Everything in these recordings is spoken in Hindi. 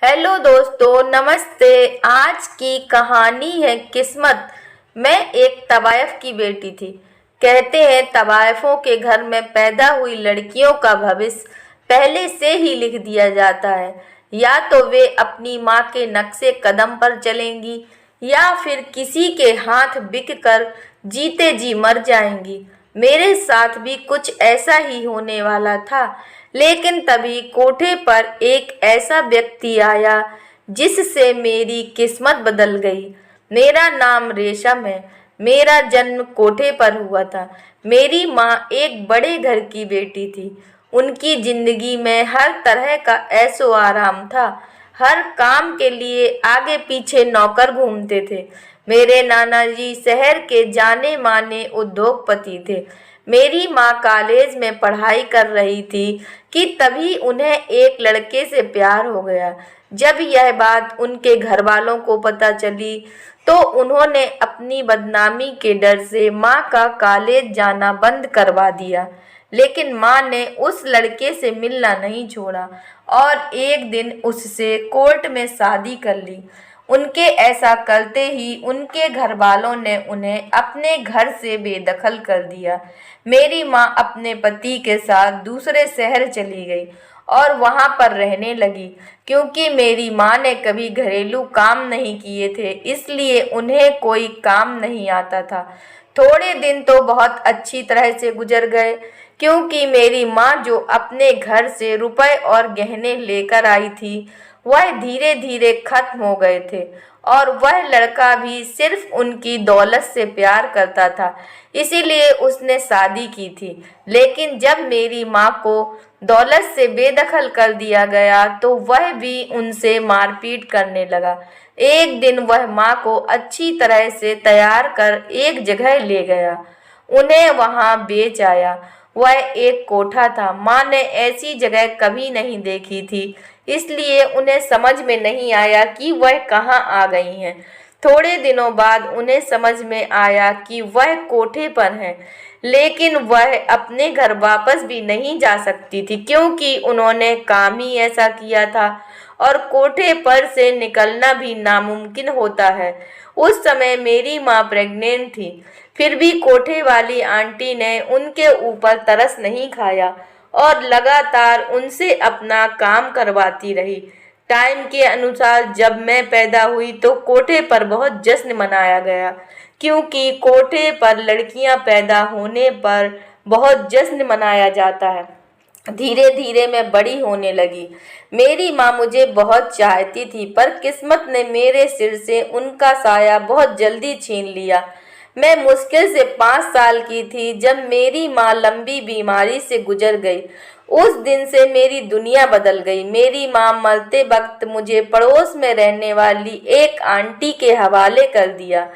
हेलो दोस्तों, नमस्ते। आज की कहानी है किस्मत। मैं एक तवायफ की बेटी थी। कहते हैं तवायफों के घर में पैदा हुई लड़कियों का भविष्य पहले से ही लिख दिया जाता है। या तो वे अपनी माँ के नक्शे कदम पर चलेंगी या फिर किसी के हाथ बिक कर जीते जी मर जाएंगी। मेरे साथ भी कुछ ऐसा ही होने वाला था। लेकिन तभी कोठे पर एक ऐसा व्यक्ति आया जिससे मेरी किस्मत बदल गई। मेरा नाम रेशम है। मेरा जन्म कोठे पर हुआ था। मेरी माँ एक बड़े घर की बेटी थी। उनकी जिंदगी में हर तरह का ऐशो आराम था। हर काम के लिए आगे पीछे नौकर घूमते थे। मेरे नाना जी शहर के जाने माने उद्योगपति थे। मेरी माँ कॉलेज में पढ़ाई कर रही थी कि तभी उन्हें एक लड़के से प्यार हो गया। जब यह बात उनके घर वालों को पता चली तो उन्होंने अपनी बदनामी के डर से माँ का कॉलेज जाना बंद करवा दिया। लेकिन माँ ने उस लड़के से मिलना नहीं छोड़ा और एक दिन उससे कोर्ट में शादी कर ली। उनके ऐसा करते ही उनके घर वालों ने उन्हें अपने घर से बेदखल कर दिया। मेरी माँ अपने पति के साथ दूसरे शहर चली गई और वहां पर रहने लगी। क्योंकि मेरी माँ ने कभी घरेलू काम नहीं किए थे, इसलिए उन्हें कोई काम नहीं आता था। थोड़े दिन तो बहुत अच्छी तरह से गुजर गए, क्योंकि मेरी माँ जो अपने घर से रुपए और गहने लेकर आई थी वह धीरे धीरे खत्म हो गए थे। और वह लड़का भी सिर्फ उनकी दौलत से प्यार करता था, इसीलिए उसने शादी की थी। लेकिन जब मेरी माँ को दौलत से बेदखल कर दिया गया तो वह भी उनसे मारपीट करने लगा। एक दिन वह माँ को अच्छी तरह से तैयार कर एक जगह ले गया। उन्हें वहां बेच आया। वह एक कोठा था। माँ ने ऐसी जगह कभी नहीं देखी थी, इसलिए उन्हें समझ में नहीं आया कि वह कहाँ आ गई हैं। थोड़े दिनों बाद उन्हें समझ में आया कि वह कोठे पर हैं, लेकिन वह अपने घर वापस भी नहीं जा सकती थी, क्योंकि उन्होंने काम ही ऐसा किया था और कोठे पर से निकलना भी नामुमकिन होता है। उस समय मेरी माँ प्रेग्नेंट थी। फिर भी कोठे वाली आंटी ने उनके ऊपर तरस नहीं खाया और लगातार उनसे अपना काम करवाती रही। टाइम के अनुसार जब मैं पैदा हुई तो कोठे पर बहुत जश्न मनाया गया, क्योंकि कोठे पर लड़कियां पैदा होने पर बहुत जश्न मनाया जाता है। धीरे धीरे मैं बड़ी होने लगी। मेरी माँ मुझे बहुत चाहती थी, पर किस्मत ने मेरे सिर से उनका साया बहुत जल्दी छीन लिया। मैं मुश्किल से 5 साल की थी जब मेरी माँ लंबी बीमारी से गुजर गई। उस दिन से मेरी दुनिया बदल गई। मेरी माँ मरते वक्त मुझे पड़ोस में रहने वाली एक आंटी के हवाले कर दिया।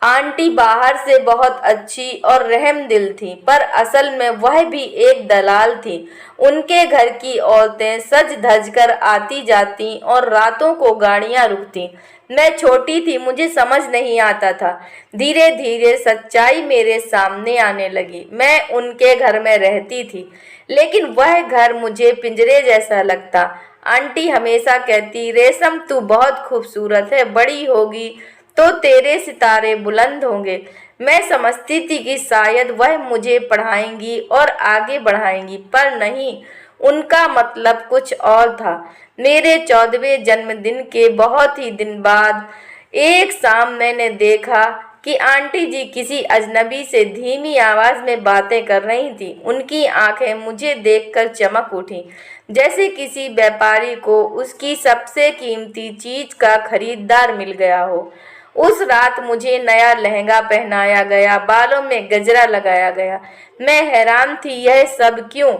आंटी बाहर से बहुत अच्छी और रहमदिल थी, पर असल में वह भी एक दलाल थी। उनके घर की औरतें सज धज कर आती जाती और रातों को गाड़ियां रुकती। मैं छोटी थी, मुझे समझ नहीं आता था। धीरे धीरे सच्चाई मेरे सामने आने लगी। मैं उनके घर में रहती थी, लेकिन वह घर मुझे पिंजरे जैसा लगता। आंटी हमेशा कहती, रेशम तू बहुत खूबसूरत है, बड़ी होगी तो तेरे सितारे बुलंद होंगे। मैं समझती थी कि शायद वह मुझे पढ़ाएंगी और आगे बढ़ाएंगी, पर नहीं, उनका मतलब कुछ और था। मेरे 14वें जन्मदिन के बहुत ही दिन बाद एक शाम मैंने देखा कि आंटी जी किसी अजनबी से धीमी आवाज में बातें कर रही थी। उनकी आंखें मुझे देखकर चमक उठी, जैसे किसी व्यापारी को उसकी सबसे कीमती चीज का खरीदार मिल गया हो। उस रात मुझे नया लहंगा पहनाया गया, बालों में गजरा लगाया गया। मैं हैरान थी, यह सब क्यों?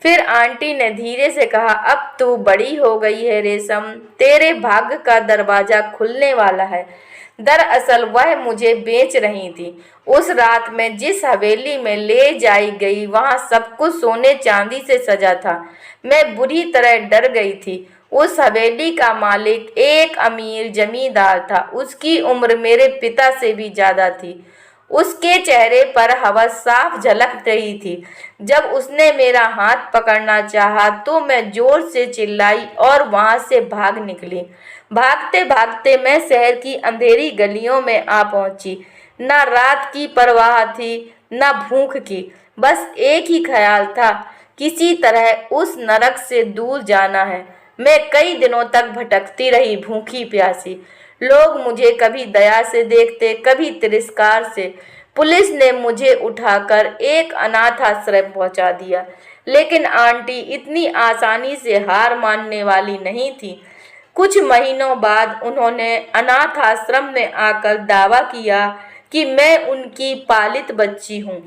फिर आंटी ने धीरे से कहा, अब तू बड़ी हो गई है रेशम, तेरे भाग्य का दरवाजा खुलने वाला है। दरअसल वह मुझे बेच रही थी। उस रात मैं जिस हवेली में ले जाई गई वहां सब कुछ सोने चांदी से सजा था। मैं बुरी तरह डर गई थी। उस हवेली का मालिक एक अमीर जमींदार था। उसकी उम्र मेरे पिता से भी ज्यादा थी। उसके चेहरे पर हवस साफ झलक रही थी। जब उसने मेरा हाथ पकड़ना चाहा तो मैं जोर से चिल्लाई और वहां से भाग निकली। भागते भागते मैं शहर की अंधेरी गलियों में आ पहुंची। न रात की परवाह थी, न भूख की। बस एक ही ख्याल था, किसी तरह उस नरक से दूर जाना है। मैं कई दिनों तक भटकती रही, भूखी प्यासी। लोग मुझे कभी दया से देखते, कभी तिरस्कार से। पुलिस ने मुझे उठाकर एक अनाथ आश्रम पहुंचा दिया, लेकिन आंटी इतनी आसानी से हार मानने वाली नहीं थी। कुछ महीनों बाद उन्होंने अनाथ आश्रम में आकर दावा किया कि मैं उनकी पालित बच्ची हूँ।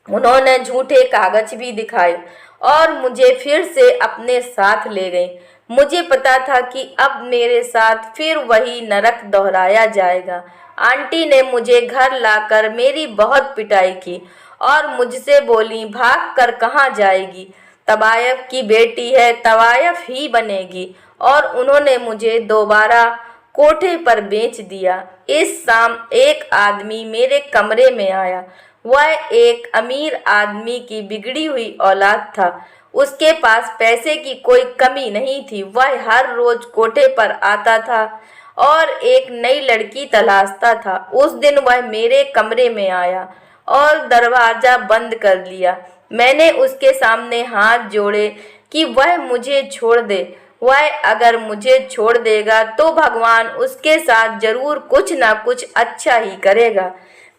उन्होंने झूठे कागज भी दिखाए और मुझे फिर से अपने साथ ले गई। मुझे पता था कि अब मेरे साथ फिर वही नरक दोहराया जाएगा। आंटी ने मुझे घर लाकर मेरी बहुत पिटाई की और मुझसे बोली, भाग कर कहाँ जाएगी, तवायफ की बेटी है, तवायफ ही बनेगी। और उन्होंने मुझे दोबारा कोठे पर बेच दिया। इस शाम एक आदमी मेरे कमरे में आया। वह एक अमीर आदमी की बिगड़ी हुई औलाद था। उसके पास पैसे की कोई कमी नहीं थी। वह हर रोज कोठे पर आता था और एक नई लड़की तलाशता था। उस दिन वह मेरे कमरे में आया और दरवाजा बंद कर लिया। मैंने उसके सामने हाथ जोड़े कि वह मुझे छोड़ दे। वह अगर मुझे छोड़ देगा तो भगवान उसके साथ जरूर कुछ ना कुछ अच्छा ही करेगा।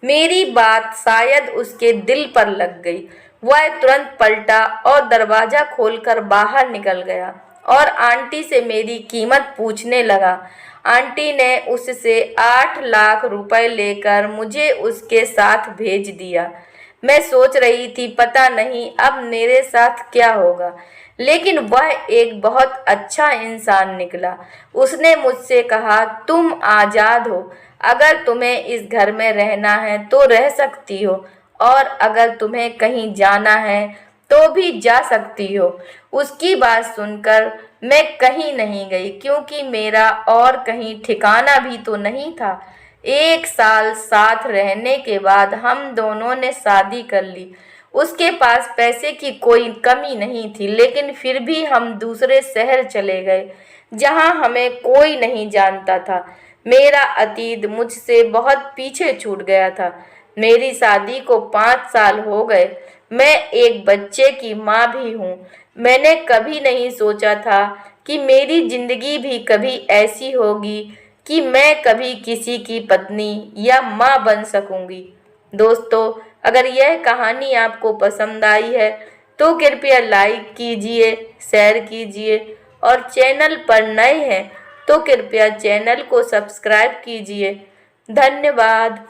मेरी बात शायद उसके दिल पर लग गई। वह तुरंत पलटा और दरवाजा खोलकर बाहर निकल गया और आंटी से मेरी कीमत पूछने लगा। आंटी ने उससे 8 लाख रुपए लेकर मुझे उसके साथ भेज दिया। मैं सोच रही थी, पता नहीं अब मेरे साथ क्या होगा, लेकिन वह एक बहुत अच्छा इंसान निकला। उसने मुझसे कहा, तुम आज़ाद हो। अगर तुम्हें इस घर में रहना है तो रह सकती हो, और अगर तुम्हें कहीं जाना है तो भी जा सकती हो। उसकी बात सुनकर मैं कहीं नहीं गई, क्योंकि मेरा और कहीं ठिकाना भी तो नहीं था। 1 साल साथ रहने के बाद हम दोनों ने शादी कर ली। उसके पास पैसे की कोई कमी नहीं थी, लेकिन फिर भी हम दूसरे शहर चले गए जहां हमें कोई नहीं जानता था। मेरा अतीत मुझसे बहुत पीछे छूट गया था। मेरी शादी को 5 साल हो गए। मैं एक बच्चे की माँ भी हूँ। मैंने कभी नहीं सोचा था कि मेरी जिंदगी भी कभी ऐसी होगी कि मैं कभी किसी की पत्नी या माँ बन सकूंगी। दोस्तों, अगर यह कहानी आपको पसंद आई है तो कृपया लाइक कीजिए, शेयर कीजिए, और चैनल पर नए हैं तो कृपया चैनल को सब्सक्राइब कीजिए। धन्यवाद।